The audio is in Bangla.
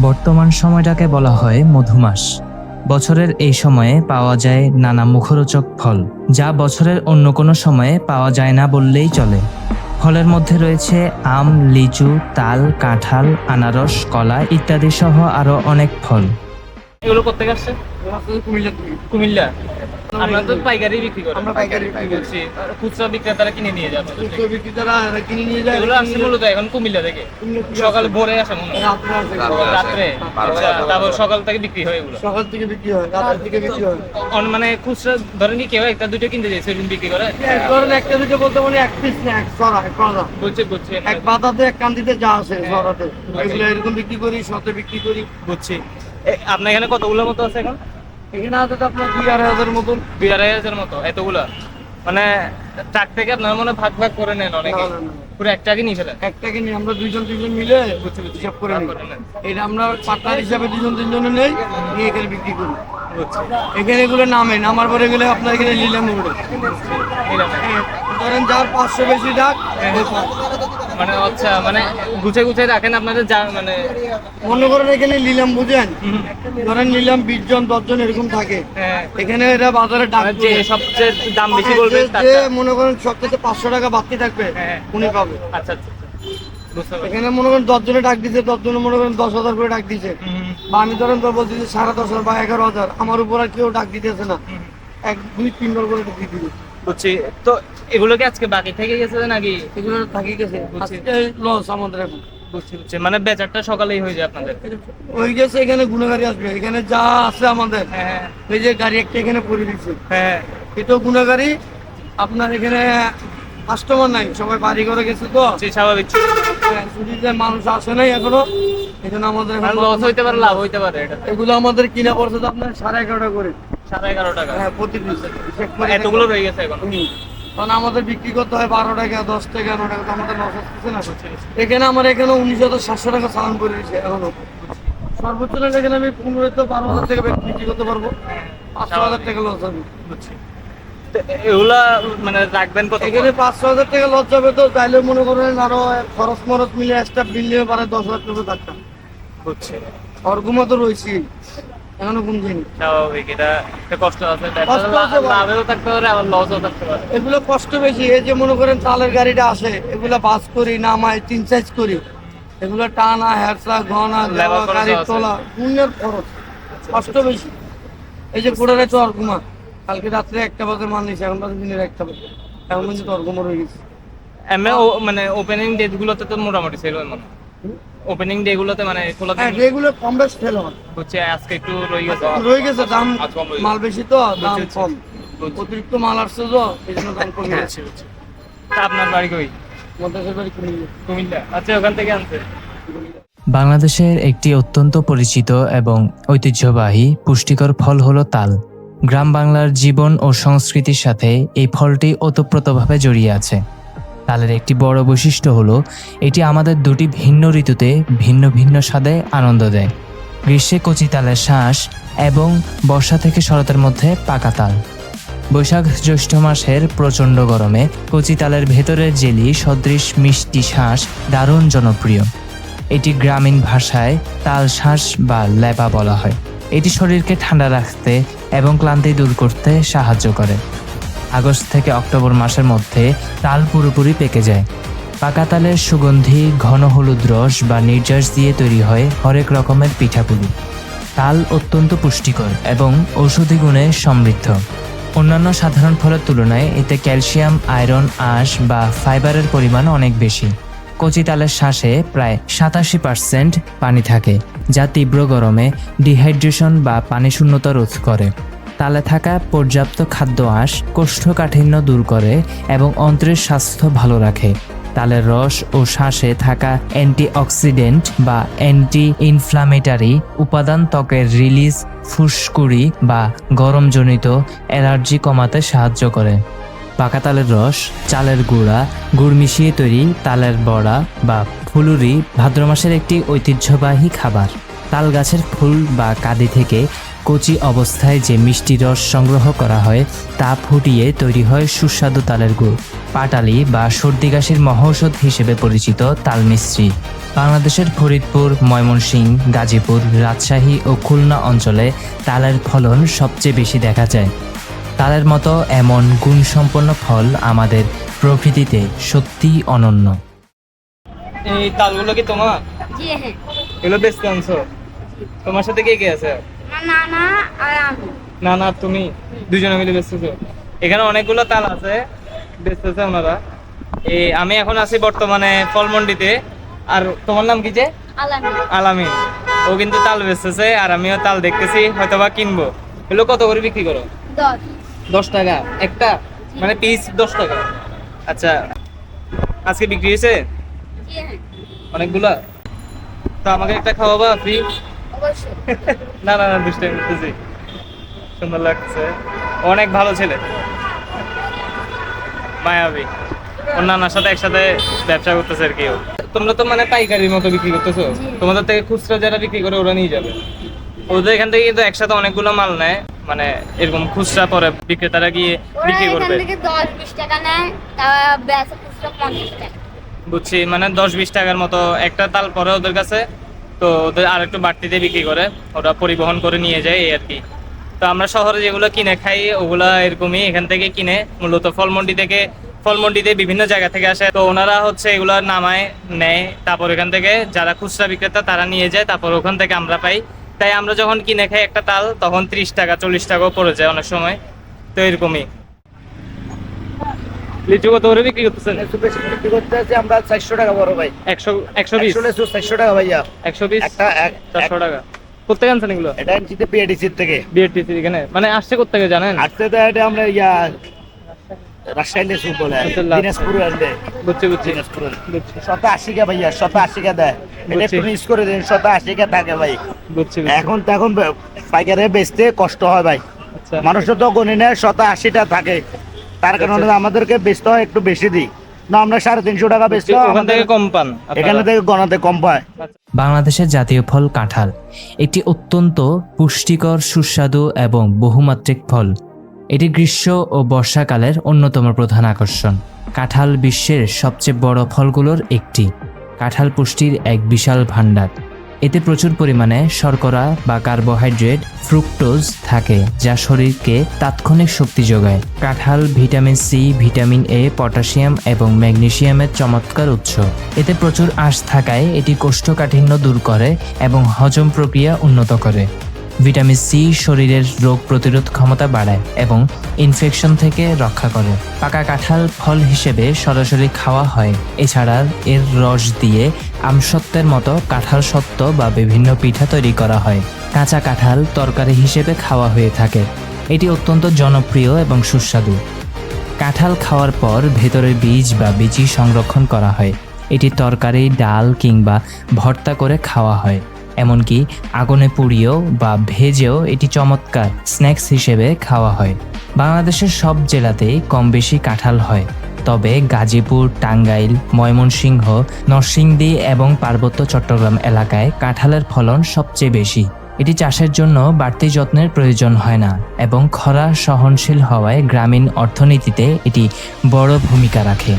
বর্তমান সময়টাকে বলা হয় মধুমাস। বছরের এই সময়ে পাওয়া যায় নানা মুখরোচক ফল, যা বছরের অন্য কোনো সময়ে পাওয়া যায় না বললেই চলে। ফলের মধ্যে রয়েছে আম, লিচু, তাল, কাঁঠাল, আনারস, কলা ইত্যাদি সহ আরো অনেক ফল। এগুলো করতে আসছে কুমিল্লা। আমরা তো পাইকারি বিক্রি করি। আমরা পাইকারি করছি, খুচরা বিক্রেতারা কিনে নিয়ে যাবে। খুচরা বিক্রেতারা কিনে নিয়ে যায়। এগুলো আসছে মূলত এখন কুমিল্লা থেকে। সকালে ভোরে আসে মনে হয় রাত্রে। আচ্ছা, তারপর সকাল থেকে বিক্রি হয় এগুলো। সকাল থেকে বিক্রি হয়, রাতের থেকে বিক্রি হয়। মানে খুচরা ধরেন কি কেউ একটা দুটো কিনতে যায় সেরকম বিক্রি করে। ধরেন একটা দুটো বলতে মানে এক পিস না, এক সরা, এক পাতা। বুঝছি এক পাতাতে এক কান্দিতে যা আছে সরাতে, এগুলো এরকম বিক্রি করি, শতে বিক্রি করি। বুঝছি। আপনার এখানে কতগুলোর মতো আছে এখন? এখানে আছে তো আপনার 2,500 মতন। 2,500 মতো এতগুলা। মানে ট্রাক থেকে আপনার মনে ভাগ ভাগ করে নেন অনেকে? পুরো একটাকে নিয়ে ফেলেন? একটাকে নিয়ে আমরা দুইজন তিনজন মিলে হিসাব করে নিই। এটা আমরা পার্টনার হিসাবে দুজন তিনজনে নেই, নিয়ে এখানে বিক্রি করি। এখানে এগুলো নামার পরে গেলে আপনার এখানে নিলাম উঠে। ধরেন যার 500 বেশি ডাক, মানে আচ্ছা, মানে গুছে রাখেন আপনাদের যা মানে মনে করেন এখানে নিলাম বুঝেন, ধরেন নিলাম 20 জন 10 জন এরকম থাকে। এখানে এরা বাজারে ডাক যে সবচেয়ে দাম বেশি বলবে যে মনে করেন সবচেয়ে 500 টাকা বাড়তি থাকবে উনি পাবে। আচ্ছা, এখানে মনে করেন 10 জনে ডাক দিছে, 10 জনে মনে করেন 10,000 করে ডাক দিছে, বা আমি ধরেন বলছি যে 10,500 বা 11,000, আমার উপর আর কেউ ডাক দিতেছে না, 1-2-3 বার করে ডাক দিবে। বুঝছি। তো এগুলো কি আজকে বাকি থেকে গেছে নাকি? এগুলো থাকি গেছে, আজকে লস আমাদের এখন। বুঝছি। মানে বেচারটা সকালেই হয়ে যায় আপনাদের? ওই গেছে, এখানে গুণাগাড়ি আসবে, এখানে যা আছে আমাদের এই যে গাড়ি একটা এখানে পরে দিচ্ছে, এটাও গুণাগাড়ি। আপনার এখানে কাস্টমার নাই, সবাই বাড়ি করে গেছে তো স্বাভাবিক। ছুটিতে মানুষ আসে নাই এখনো, এই জন্য আমাদের লস হইতে পারে, লাভ হইতে পারে। এটা এগুলো আমাদের কিনা পড়ছে তো আপনার 11.5 করে। 11.5 টাকা? হ্যাঁ, প্রতি পিস। এতগুলো রয়ে গেছে এখন? কারণ আমাদের বিক্রি করতে হয় 12 টাকা, 10 টাকা, 9 টাকা, তো আমাদের লস আসতেছে না। এখানে আমার এখানে 19,700 টাকা চালান করে দিয়েছে এখনো। সর্বোচ্চ না এখানে আমি 15,000-12,000 টাকা বিক্রি করতে পারবো, 500,000 টাকা লস হবে। এগুলা মানে রাখবেন কত? এখানে 500,000 টাকা লস যাবে, তো তাইলে মনে করেন আরো খরচ মরচ মিলে একটা বিল নিয়ে পারে 10,000 টাকা থাকতাম। বুঝছি। অর্গুমা তো রয়েছি এখনো কোন জিনিস। স্বাভাবিক, এটা কষ্ট আছে, লাভেও থাকতে পারে আবার লসও থাকতে পারে। এগুলো কষ্ট বেশি। এই যে মনে করেন চালের গাড়িটা আসে, এগুলো বাস করি, নামাই, 3 সাইজ করি, এগুলো টানা, হেরসা, ঘনা, গাড়ি তোলা, দুনিয়ার খরচ, কষ্ট বেশি। এই যে কোড়ারে তো অর্গুমা, কালকে রাত্রে 1টা বাজে মাল নিয়েছে, এখন বাজে দিনের 1টা বাজে, এখন কিন্তু অর্গুমা রয়ে গেছে। মানে ওপেনিং ডেট গুলোতে তো মোটামুটি সেল হয় মনে হয়। ওপেনিং ডে গুলোতে মানে খোলা থাকে? এগুলো কম বেশ ফেল হয়। হচ্ছে আজকে একটু রয়ে গেছে, দাম মাল বেশি তো দাম কম, অতিরিক্ত মাল আসছে তো এই জন্য দাম কমে গেছে। আপনার বাড়ি কই? মন্তাসের বাড়ি কুমিল্লা। আচ্ছা, ওখান থেকে আনছে? বাংলাদেশের একটি অত্যন্ত পরিচিত এবং ঐতিহ্যবাহী পুষ্টিকর ফল হলো তাল। গ্রাম বাংলার জীবন ও সংস্কৃতির সাথে এই ফলটি ওতপ্রোতভাবে জড়িয়ে আছে। তালের একটি বড় বৈশিষ্ট্য হলো এটি আমাদের দুটি ভিন্ন ঋতুতে ভিন্ন ভিন্ন স্বাদে আনন্দ দেয়। গ্রীষ্মে কচি তালের শাঁস এবং বর্ষা থেকে শরতের মধ্যে পাকা তাল। বৈশাখ জ্যৈষ্ঠ মাসের প্রচণ্ড গরমে কচি তালের ভেতরের জেলি সদৃশ মিষ্টি শাঁস দারুণ জনপ্রিয়। এটি গ্রামীণ ভাষায় তাল শাঁস বা লেপা বলা হয়। এটি শরীরকে ঠান্ডা রাখতে এবং ক্লান্তি দূর করতে সাহায্য করে। আগস্ট থেকে অক্টোবর মাসের মধ্যে তাল পুরোপুরি পেকে যায়। পাকা তালের সুগন্ধি ঘন হলুদ রস বা নির্যাস দিয়ে তৈরি হয় হরেক রকমের পিঠাপুলি। তাল অত্যন্ত পুষ্টিকর এবং ঔষধি গুণে সমৃদ্ধ। অন্যান্য সাধারণ ফলের তুলনায় এতে ক্যালসিয়াম, আয়রন, আঁশ বা ফাইবারের পরিমাণ অনেক বেশি। কচি তালের শাঁসে প্রায় 87% পানি থাকে, যা তীব্র গরমে ডিহাইড্রেশন বা পানি শূন্যতা রোধ করে। তালে থাকা পর্যাপ্ত খাদ্য আঁশ কোষ্ঠকাঠিন্য দূর করে এবং অন্ত্রের স্বাস্থ্য ভালো রাখে। তালের রস ও শাঁসে থাকা অ্যান্টিঅক্সিডেন্ট বা অ্যান্টি ইনফ্লামেটারি উপাদান ত্বকের রিলিজ, ফুসকুড়ি বা গরমজনিত অ্যালার্জি কমাতে সাহায্য করে। পাকা তালের রস, চালের গুঁড়া, গুড় মিশিয়ে তৈরি তালের বড়া বা ফুলুরি ভাদ্র মাসের একটি ঐতিহ্যবাহী খাবার। তাল গাছের ফুল বা কাঁদি থেকে কচি অবস্থায় যে মিষ্টি রস সংগ্রহ করা হয় তা ফুটিয়ে তৈরি হয় সুস্বাদু তালের গুড়। পাটালি বা সর্দি কাশির মহৌষধ হিসেবে পরিচিত তাল মিশ্রি বাংলাদেশের ফরিদপুর, ময়মনসিংহ, গাজীপুর, রাজশাহী ও খুলনা অঞ্চলে তালের ফলন সবচেয়ে বেশি দেখা যায়। তালের মতো এমন গুণসম্পন্ন ফল আমাদের প্রকৃতিতে সত্যিই অনন্য। এই তালগুলো কি তোমার? জি হ্যাঁ, এগুলো বেচতে আনছো? তোমার সাথে কে কে আছে? আমার নানা আর আমি। না না, তুমি দুজনে মিলে বেচতেছো? এখানে অনেকগুলো তাল আছে, বেচতেছে ওনারা। আমি এখন আছি বর্তমানে ফলমন্ডিতে। আর তোমার নাম কি যে? আলামিন। আলামিন। ও কিন্তু তাল বেচতেছে আর আমিও তাল দেখতেছি, হয়তো বা কিনবো। এগুলো কত করে বিক্রি করো? 10। 10 টাকা একটা, মানে পিস 10 টাকা। আচ্ছা, আজকে বিক্রি হয়েছে জি হ্যাঁ, অনেকগুলা? তো আমাকে একটা খাওয়াবা ফ্রি? অবশ্যই। না না না, দুষ্টামি করতেছি। সুন্দর লাগছে, অনেক ভালো ছেলে, মায়াবী। ওর নানার সাথে একসাথে ব্যবসা করতেছে আর কি ও। তোমরা তো মানে পাইকারির মতো বিক্রি করতেছো? জি। তোমাদের থেকে খুচরা যারা বিক্রি করে ওরা নিয়ে যাবে? ওদের এখান থেকে কিন্তু একসাথে অনেকগুলো মাল নেয়, মানে এরকম খুচরা পরে বিক্রেতারা গিয়ে ওরা বিক্রি এখান করবে। থেকে 10-20 টাকা নেয়, তা বেচে খুচরা 50 টাকা। বুঝছি, মানে 10-20 টাকার মতো একটা তাল পরে ওদের কাছে, তো ওদের আর একটু বাড়তিতে বিক্রি করে, ওরা পরিবহন করে নিয়ে যায় এই আর কি। তো আমরা শহরে যেগুলো কিনে খাই ওগুলা এরকমই এখান থেকে কিনে, মূলত ফলমন্ডিতে বিভিন্ন জায়গা থেকে আসে, তো ওনারা হচ্ছে এগুলো নামায় নেয়, তারপর এখান থেকে যারা খুচরা বিক্রেতা তারা নিয়ে যায়, তারপর ওখান থেকে আমরা পাই। তাই আমরা যখন কিনে খাই একটা তাল তখন 30 টাকা 40 টাকাও পড়ে যায় অনেক সময়, তো এরকমই। লিচু কত করে বিক্রি করতেছেন? বিক্রি করতে আছি আমরা 400 টাকা বড় ভাই। 120 400 টাকা ভাইয়া। 120 একটা 400 টাকা। কোথেকে আনছেন এগুলো? এটা আনছিতে বিএডিসি থেকে। বিএটিসি এখানে মানে আসছে কোথেকে জানেন? আসতে তো এটা আমরা রাজশাহী লেসু বলে আচ্ছা, দিনাজপুর আনলে বুঝছি দিনাজপুর 180 কা ভাইয়া, 180 কা দেয়। এটা বুঝছি। একটু মিস করে দেন, 180 কা থাকে ভাই। বুঝছি। এখন পাইকারে বেচতে কষ্ট হয় ভাই, আচ্ছা, মানুষের তো গণি নেয় 180 টা থাকে, তার কারণে আমাদেরকে বেচতে হয় একটু বেশি দিই না, আমরা 350 টাকা বেচতে হয়, ওখান থেকে কম পান আপনারা? এখানে থেকে গণাতে কম পায়। বাংলাদেশের জাতীয় ফল কাঁঠাল একটি অত্যন্ত পুষ্টিকর, সুস্বাদু এবং বহুমাত্রিক ফল। এটি গ্রীষ্ম ও বর্ষাকালের অন্যতম প্রধান আকর্ষণ। কাঁঠাল বিশ্বের সবচেয়ে বড় ফলগুলোর একটি। কাঁঠাল পুষ্টির এক বিশাল ভাণ্ডার। এতে প্রচুর পরিমাণে শর্করা বা কার্বোহাইড্রেট, ফ্রুক্টোজ থাকে, যা শরীরকে তাৎক্ষণিক শক্তি যোগায়। কাঁঠাল vitamin C, vitamin A, potassium এবং ম্যাগনেসিয়ামের চমৎকার উৎস। এতে প্রচুর আঁশ থাকায় এটি কোষ্ঠকাঠিন্য দূর করে এবং হজম প্রক্রিয়া উন্নত করে। ভিটামিন সি শরীরের রোগ প্রতিরোধ ক্ষমতা বাড়ায় এবং ইনফেকশন থেকে রক্ষা করে। পাকা কাঁঠাল ফল হিসেবে সরাসরি খাওয়া হয়, এছাড়া এর রস দিয়ে আমসত্ত্বের মতো কাঁঠাল সত্ত্ব বা বিভিন্ন পিঠা তৈরি করা হয়। কাঁচা কাঁঠাল তরকারি হিসেবে খাওয়া হয়ে থাকে। এটি অত্যন্ত জনপ্রিয় এবং সুস্বাদু। কাঁঠাল খাওয়ার পর ভেতরের বীজ বা বিচি সংরক্ষণ করা হয়। এটি তরকারি, ডাল কিংবা ভর্তা করে খাওয়া হয়। এমনকি আগুনে পুড়িয়েও বা ভেজেও এটি চমৎকার স্ন্যাক্স হিসেবে খাওয়া হয়। বাংলাদেশের সব জেলাতেই কম বেশি কাঁঠাল হয়, তবে গাজীপুর, টাঙ্গাইল, ময়মনসিংহ, নরসিংদী এবং পার্বত্য চট্টগ্রাম এলাকায় কাঁঠালের ফলন সবচেয়ে বেশি। এটি চাষের জন্য বাড়তি যত্নের প্রয়োজন হয় না এবং খরা সহনশীল হওয়ায় গ্রামীণ অর্থনীতিতে এটি বড় ভূমিকা রাখে।